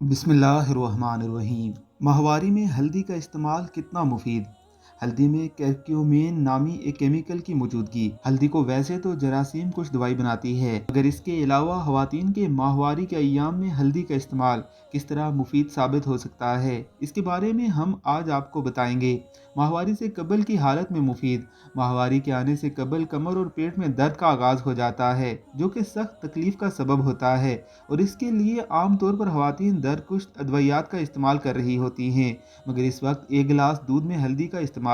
बिस्मिल्लाहिर्रहमानिर्रहीम। माहवारी में हल्दी का इस्तेमाल कितना मुफीद। हल्दी में करक्यूमेन नामी एक केमिकल की मौजूदगी हल्दी को वैसे तो जरासीम कुछ दवाई बनाती है, मगर इसके अलावा खवातीन के माहवारी के अय्याम में हल्दी का इस्तेमाल किस तरह मुफीद साबित हो सकता है, इसके बारे में हम आज आपको बताएंगे। माहवारी से कबल की हालत में मुफीद। माहवारी के आने से कबल कमर और पेट में दर्द का आगाज़ हो जाता है, जो कि सख्त तकलीफ का सबब होता है, और इसके लिए आम तौर पर खवातीन दर्द अद्वैयात का इस्तेमाल कर रही होती हैं। मगर इस वक्त एक गिलास दूध में हल्दी का इस्तेमाल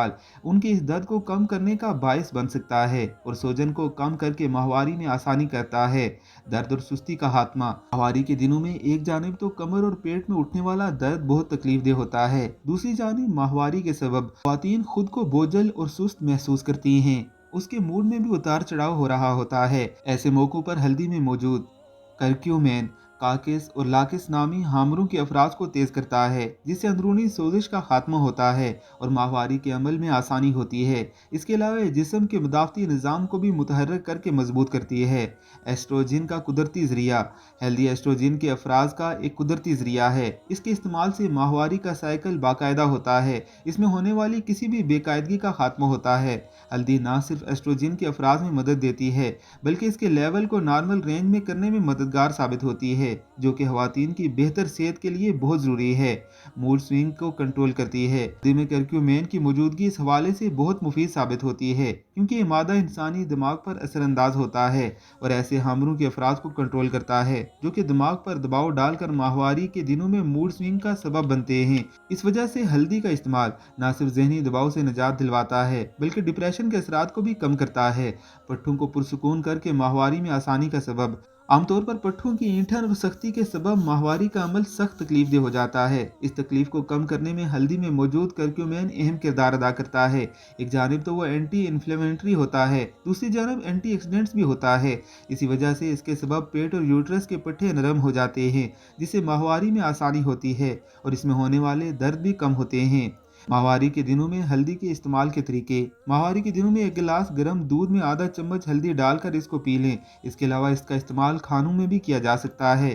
उनके इस दर्द को कम करने का बायस बन सकता है और सोजन को कम करके माहवारी में आसानी करता है। दर्द और सुस्ती का खात्मा। माहवारी के दिनों में एक जानिब तो कमर और पेट में उठने वाला दर्द बहुत तकलीफ दे होता है, दूसरी जानिब माहवारी के सबब खवातीन खुद को बोझल और सुस्त महसूस करती हैं। उसके मूड में भी उतार चढ़ाव हो रहा होता है। ऐसे मौकों पर हल्दी में मौजूद करक्यूमेन काकिस और लाकिस नामी हामरों के अफराज को तेज करता है, जिससे अंदरूनी सोजिश का खात्मा होता है और माहवारी के अमल में आसानी होती है। इसके अलावा जिस्म के मदाफ़ती निज़ाम को भी मुतहर्रिक करके मजबूत करती है। एस्ट्रोजिन का कुदरती ज़रिया। हेल्दी एस्ट्रोजिन के अफराज का एक कुदरती ज़रिया है। इसके इस्तेमाल से माहवारी का साइकिल बाकायदा होता है। इसमें होने वाली किसी भी बेकायदगी का खात्मा होता है। हल्दी ना सिर्फ एस्ट्रोजिन के अफराज में मदद देती है, बल्कि इसके लेवल को नॉर्मल रेंज में करने में मददगार साबित होती है, जो कि खवातीन की बेहतर सेहत के लिए बहुत ज़रूरी है। मूड स्विंग को कंट्रोल करती है। हल्दी में करक्यूमेन की मौजूदगी इस हवाले से बहुत मुफीद साबित होती है, क्योंकि ये मादा इंसानी दिमाग पर असरअंदाज होता है और ऐसे हामरों के अफराज को कंट्रोल करता है, जो कि दिमाग पर दबाव डालकर माहवारी के दिनों में मूड स्विंग का सबब बनते हैं। इस वजह से हल्दी का इस्तेमाल न सिर्फ जहनी दबाव से निजात दिलवाता है, बल्कि डिप्रेशन के असरात को भी कम करता है। पट्ठों को पुरसुकून करके माहवारी में आसानी का सबब। आमतौर पर पट्ठों की ईंठन और सख्ती के सबब माहवारी का अमल सख्त तकलीफ दे हो जाता है। इस तकलीफ को कम करने में हल्दी में मौजूद करक्यूमेन अहम किरदार अदा करता है। एक जानिब तो वह एंटी इन्फ्लेमेटरी होता है, दूसरी जानब एंटी ऑक्सीडेंट्स भी होता है। इसी वजह से इसके सबब पेट और यूट्रस के पट्टे नरम हो जाते हैं, जिससे माहवारी में आसानी होती है और इसमें होने वाले दर्द भी कम होते हैं। माहवारी के दिनों में हल्दी के इस्तेमाल के तरीके। माहवारी के दिनों में एक गिलास गर्म दूध में आधा चम्मच हल्दी डालकर इसको पी लें। इसके अलावा इसका इस्तेमाल खानों में भी किया जा सकता है।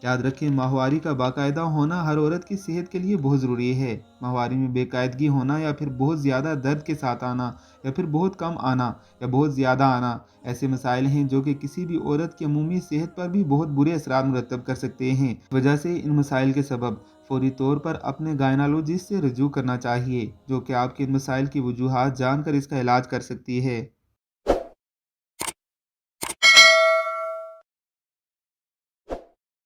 याद रखें, माहवारी का बाकायदा होना हर औरत की सेहत के लिए बहुत ज़रूरी है। माहवारी में बेकायदगी होना या फिर बहुत ज़्यादा दर्द के साथ आना या फिर बहुत कम आना या बहुत ज़्यादा आना ऐसे मसाइल हैं जो कि किसी भी औरत की अमूमी सेहत पर भी बहुत बुरे असरात मुरतब कर सकते हैं। इस वजह से इन मसाइल के सबब फौरी तौर पर अपने गायनालोजिस्ट से रजू करना चाहिए, जो कि आपके इन मसाइल की वजूहात जानकर इसका इलाज कर सकती है।